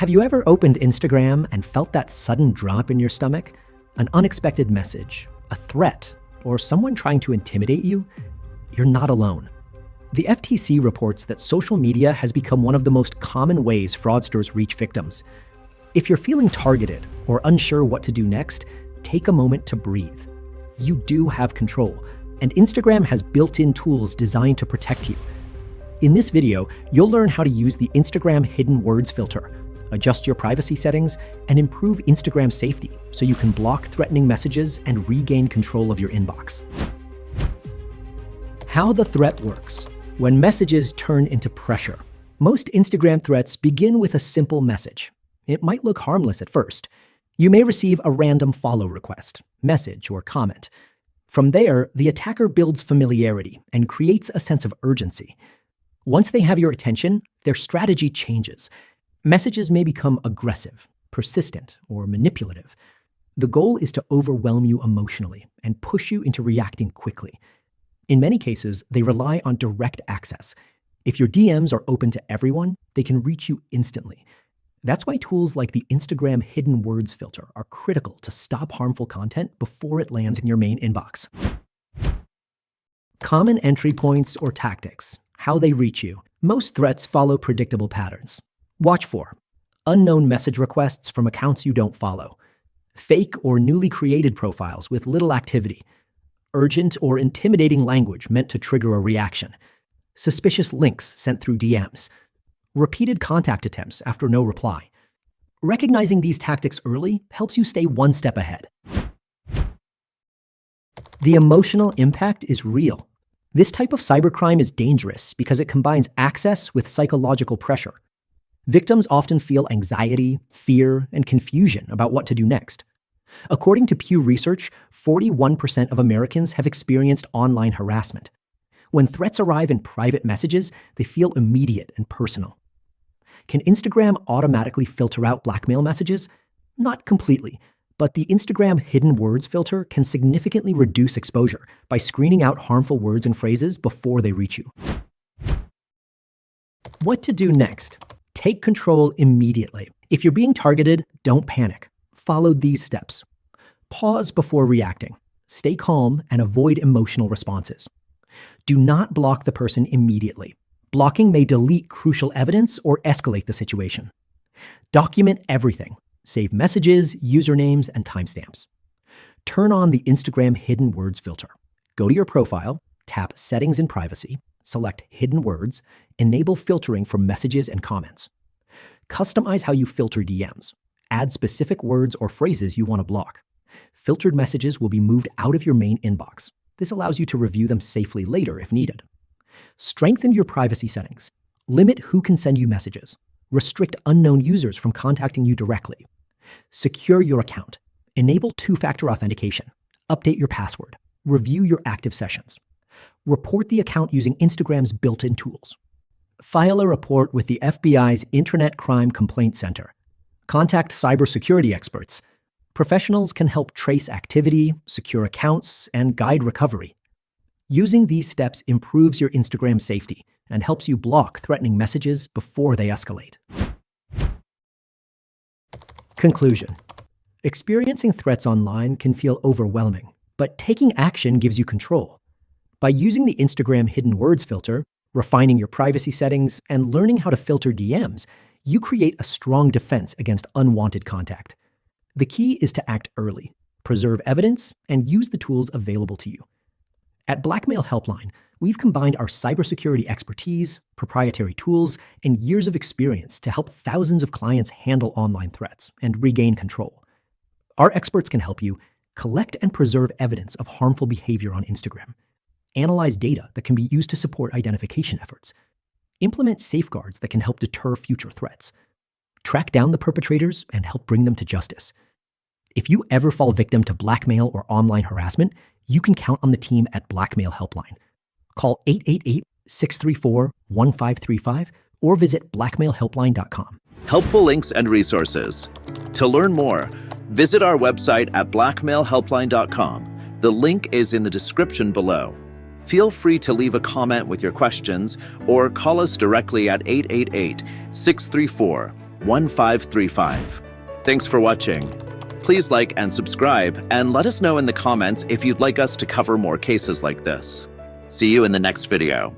Have you ever opened Instagram and felt that sudden drop in your stomach? An unexpected message, a threat, or someone trying to intimidate you? You're not alone. The FTC reports that social media has become one of the most common ways fraudsters reach victims. If you're feeling targeted or unsure what to do next, take a moment to breathe. You do have control, and Instagram has built-in tools designed to protect you. In this video, you'll learn how to use the Instagram hidden words filter, adjust your privacy settings, and improve Instagram safety so you can block threatening messages and regain control of your inbox. How the threat works. When messages turn into pressure. Most Instagram threats begin with a simple message. It might look harmless at first. You may receive a random follow request, message, or comment. From there, the attacker builds familiarity and creates a sense of urgency. Once they have your attention, their strategy changes. Messages may become aggressive, persistent, or manipulative. The goal is to overwhelm you emotionally and push you into reacting quickly. In many cases, they rely on direct access. If your DMs are open to everyone, they can reach you instantly. That's why tools like the Instagram hidden words filter are critical to stop harmful content before it lands in your main inbox. Common entry points or tactics. How they reach you. Most threats follow predictable patterns. Watch for unknown message requests from accounts you don't follow, fake or newly created profiles with little activity, urgent or intimidating language meant to trigger a reaction, suspicious links sent through DMs, repeated contact attempts after no reply. Recognizing these tactics early helps you stay one step ahead. The emotional impact is real. This type of cybercrime is dangerous because it combines access with psychological pressure. Victims often feel anxiety, fear, and confusion about what to do next. According to Pew Research, 41% of Americans have experienced online harassment. When threats arrive in private messages, they feel immediate and personal. Can Instagram automatically filter out blackmail messages? Not completely, but the Instagram hidden words filter can significantly reduce exposure by screening out harmful words and phrases before they reach you. What to do next? Take control immediately. If you're being targeted, don't panic. Follow these steps. Pause before reacting. Stay calm and avoid emotional responses. Do not block the person immediately. Blocking may delete crucial evidence or escalate the situation. Document everything. Save messages, usernames, and timestamps. Turn on the Instagram hidden words filter. Go to your profile, tap Settings and Privacy, select Hidden Words, enable filtering for messages and comments. Customize how you filter DMs. Add specific words or phrases you want to block. Filtered messages will be moved out of your main inbox. This allows you to review them safely later if needed. Strengthen your privacy settings. Limit who can send you messages. Restrict unknown users from contacting you directly. Secure your account. Enable two-factor authentication. Update your password. Review your active sessions. Report the account using Instagram's built-in tools. File a report with the FBI's Internet Crime Complaint Center. Contact cybersecurity experts. Professionals can help trace activity, secure accounts, and guide recovery. Using these steps improves your Instagram safety and helps you block threatening messages before they escalate. Conclusion. Experiencing threats online can feel overwhelming, but taking action gives you control. By using the Instagram hidden words filter, refining your privacy settings, and learning how to filter DMs, you create a strong defense against unwanted contact. The key is to act early, preserve evidence, and use the tools available to you. At Blackmail.HelpLine, we've combined our cybersecurity expertise, proprietary tools, and years of experience to help thousands of clients handle online threats and regain control. Our experts can help you collect and preserve evidence of harmful behavior on Instagram, analyze data that can be used to support identification efforts, implement safeguards that can help deter future threats, track down the perpetrators and help bring them to justice. If you ever fall victim to blackmail or online harassment, you can count on the team at Blackmail.HelpLine. Call 888-634-1535 or visit blackmailhelpline.com. Helpful links and resources. To learn more, visit our website at blackmailhelpline.com. The link is in the description below. Feel free to leave a comment with your questions or call us directly at 888-634-1535. 1535. Thanks for watching. Please like and subscribe, and let us know in the comments if you'd like us to cover more cases like this. See you in the next video.